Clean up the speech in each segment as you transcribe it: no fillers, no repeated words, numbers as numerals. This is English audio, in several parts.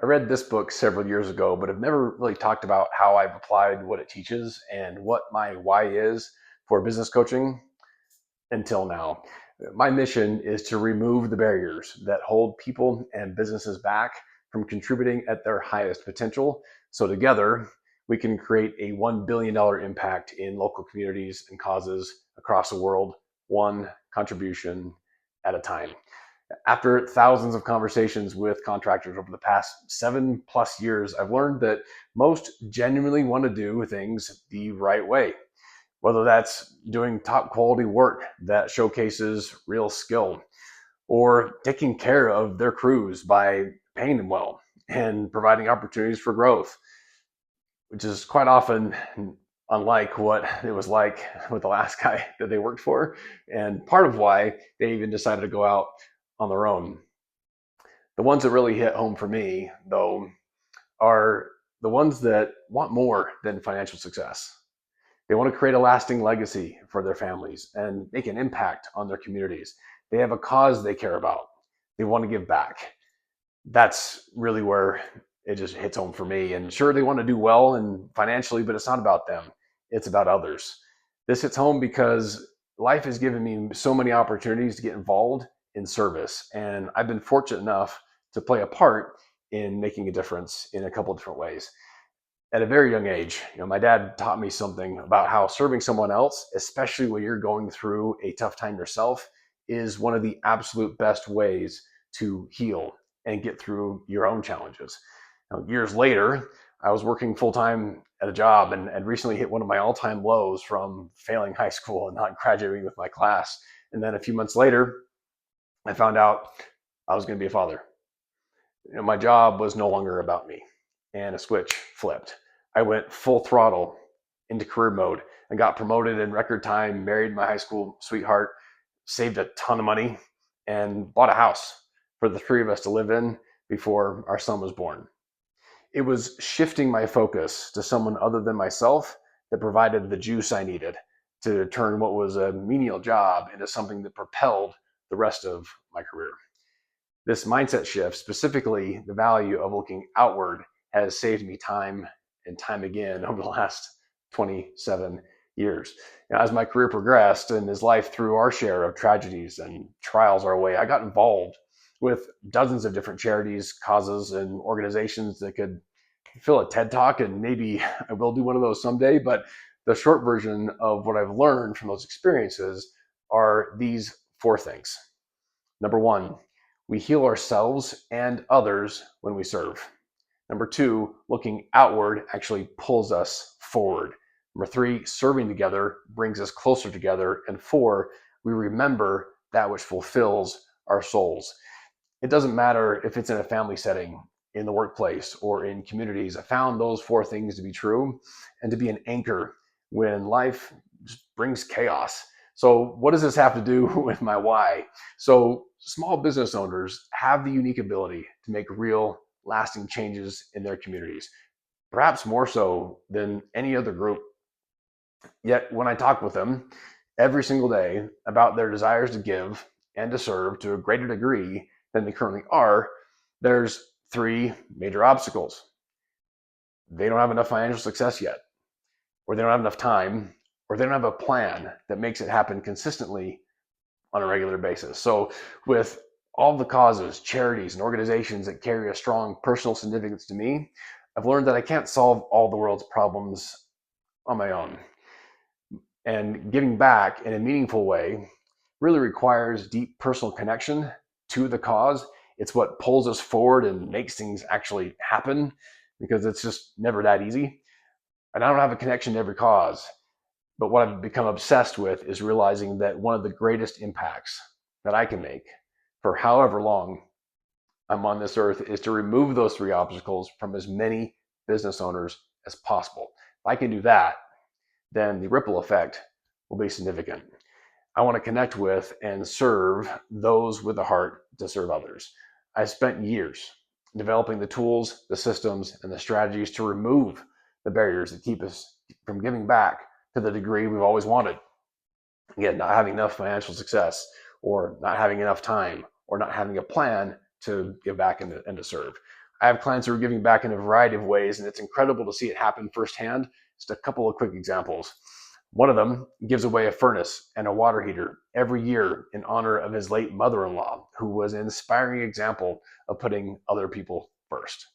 I read this book several years ago, but I've never really talked about how I've applied what it teaches and what my why is for business coaching until now. My mission is to remove the barriers that hold people and businesses back from contributing at their highest potential. So together, we can create a $1 billion impact in local communities and causes across the world, one contribution at a time. After thousands of conversations with contractors over the past 7+ years, I've learned that most genuinely want to do things the right way, whether that's doing top quality work that showcases real skill or taking care of their crews by paying them well and providing opportunities for growth, which is quite often unlike what it was like with the last guy that they worked for, and part of why they even decided to go out on their own. The ones that really hit home for me, though, are the ones that want more than financial success. They want to create a lasting legacy for their families and make an impact on their communities. They have a cause they care about. They want to give back. That's really where it just hits home for me. And sure, they want to do well and financially, but it's not about them. It's about others. This hits home because life has given me so many opportunities to get involved in service. And I've been fortunate enough to play a part in making a difference in a couple of different ways. At a very young age, my dad taught me something about how serving someone else, especially when you're going through a tough time yourself, is one of the absolute best ways to heal and get through your own challenges. Now, years later, I was working full time at a job and recently hit one of my all time lows from failing high school and not graduating with my class. And then a few months later, I found out I was going to be a father. My job was no longer about me, and a switch flipped. I went full throttle into career mode and got promoted in record time, married my high school sweetheart, saved a ton of money, and bought a house for the three of us to live in before our son was born. It was shifting my focus to someone other than myself that provided the juice I needed to turn what was a menial job into something that propelled the rest of my career. This mindset shift, specifically the value of looking outward, has saved me time and time again over the last 27 years. As my career progressed and as life threw our share of tragedies and trials our way, I got involved with dozens of different charities, causes, and organizations that could fill a TED Talk, and maybe I will do one of those someday. But the short version of what I've learned from those experiences are these four things. Number one, we heal ourselves and others when we serve. Number two, looking outward actually pulls us forward. Number three, serving together brings us closer together. And four, we remember that which fulfills our souls. It doesn't matter if it's in a family setting, in the workplace, or in communities. I found those four things to be true and to be an anchor when life just brings chaos. So, what does this have to do with my why? So, small business owners have the unique ability to make real, lasting changes in their communities, perhaps more so than any other group. Yet, when I talk with them every single day about their desires to give and to serve to a greater degree than they currently are, there's three major obstacles. They don't have enough financial success yet, or they don't have enough time, or they don't have a plan that makes it happen consistently on a regular basis. So, with all the causes, charities, and organizations that carry a strong personal significance to me, I've learned that I can't solve all the world's problems on my own. And giving back in a meaningful way really requires deep personal connection to the cause. It's what pulls us forward and makes things actually happen, because it's just never that easy. And I don't have a connection to every cause, but what I've become obsessed with is realizing that one of the greatest impacts that I can make for however long I'm on this earth is to remove those three obstacles from as many business owners as possible. If I can do that, then the ripple effect will be significant. I want to connect with and serve those with a heart to serve others. I spent years developing the tools, the systems, and the strategies to remove the barriers that keep us from giving back to the degree we've always wanted. Again, not having enough financial success, or not having enough time, or not having a plan to give back and to serve. I have clients who are giving back in a variety of ways, and it's incredible to see it happen firsthand. Just a couple of quick examples. One of them gives away a furnace and a water heater every year in honor of his late mother-in-law, who was an inspiring example of putting other people first.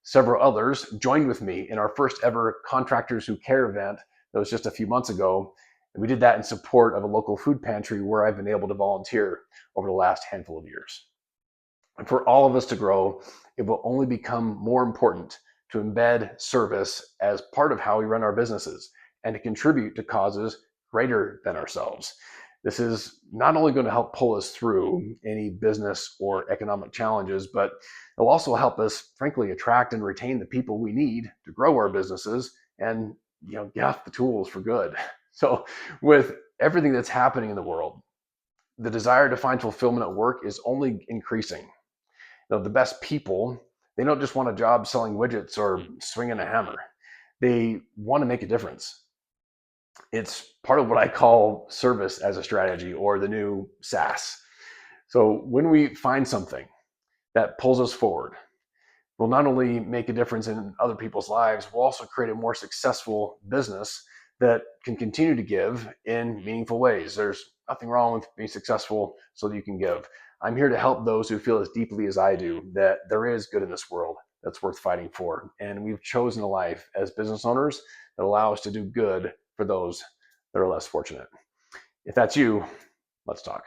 Several others joined with me in our first ever Contractors Who Care event that was just a few months ago. And we did that in support of a local food pantry where I've been able to volunteer over the last handful of years. And for all of us to grow, it will only become more important to embed service as part of how we run our businesses and to contribute to causes greater than ourselves. This is not only going to help pull us through any business or economic challenges, but it'll also help us, frankly, attract and retain the people we need to grow our businesses and get off the tools for good. So, with everything that's happening in the world, the desire to find fulfillment at work is only increasing. The best people, they don't just want a job selling widgets or swinging a hammer. They want to make a difference. It's part of what I call service as a strategy, or the new SaaS. So when we find something that pulls us forward, we'll not only make a difference in other people's lives, we'll also create a more successful business that can continue to give in meaningful ways. There's nothing wrong with being successful so that you can give. I'm here to help those who feel as deeply as I do that there is good in this world that's worth fighting for. And we've chosen a life as business owners that allow us to do good for those that are less fortunate. If that's you, let's talk.